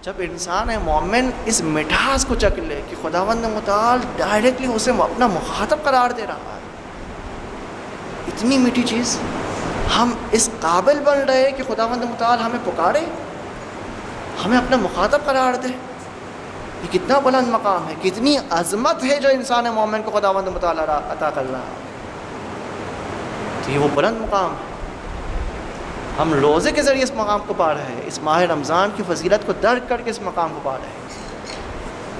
جب انسان مومن اس مٹھاس کو چکھ لے کہ خداوند متعال ڈائریکٹلی اسے اپنا مخاطب قرار دے رہا ہے، اتنی میٹھی چیز، ہم اس قابل بن رہے کہ خداوند متعال ہمیں پکارے، ہمیں اپنا مخاطب قرار دے. یہ کتنا بلند مقام ہے، کتنی عظمت ہے جو انسان مومن کو خداوند متعال عطا کر رہا ہے. تو یہ وہ بلند مقام ہے. ہم روزے کے ذریعے اس مقام کو پا رہے ہیں، اس ماہ رمضان کی فضیلت کو درک کر کے اس مقام کو پا رہے ہیں.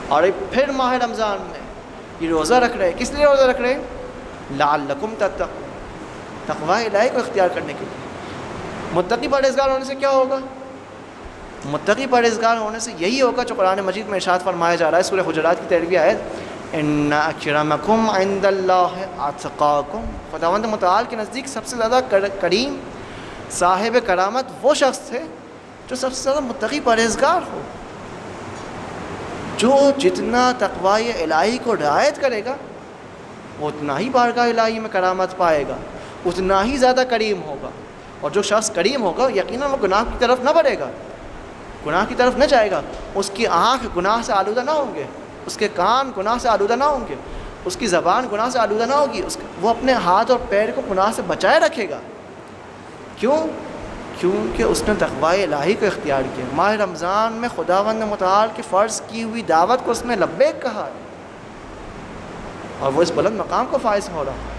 اور پھر ماہ رمضان میں یہ روزہ رکھ رہے ہیں. کس لیے روزہ رکھ رہے ہیں؟ لعلکم تتقون، تقوی الہی کو اختیار کرنے کے لیے. متقی پرہیزگار ہونے سے کیا ہوگا؟ متقی پرہیزگار ہونے سے یہی ہوگا جو قرآن مجید میں ارشاد فرمایا جا رہا ہے سورہ حجرات کی 13ویں آیت، ان اکرمکم عند اللہ اتقاکم. خداوند متعال کے نزدیک سب سے زیادہ کریم، صاحب کرامت وہ شخص ہے جو سب سے زیادہ متقی پرہیزگار ہو. جو جتنا تقوی الہی کو رعایت کرے گا وہ اتنا ہی بارگاہ الہی میں کرامت پائے گا، اتنا ہی زیادہ کریم ہوگا. اور جو شخص کریم ہوگا یقیناً وہ گناہ کی طرف نہ بڑھے گا، گناہ کی طرف نہ جائے گا. اس کی آنکھ گناہ سے آلودہ نہ ہوں گے، اس کے کان گناہ سے آلودہ نہ ہوں گے، اس کی زبان گناہ سے آلودہ نہ ہوگی. وہ اپنے ہاتھ اور پیر کو گناہ سے بچائے رکھے گا. کیوں؟ کیونکہ اس نے تقوی الہی کو اختیار کیا. ماہ رمضان میں خداوند متعال کی فرض کی ہوئی دعوت کو اس نے لبیک کہا ہے، اور وہ اس بلند مقام کو فائز ہو رہا ہے.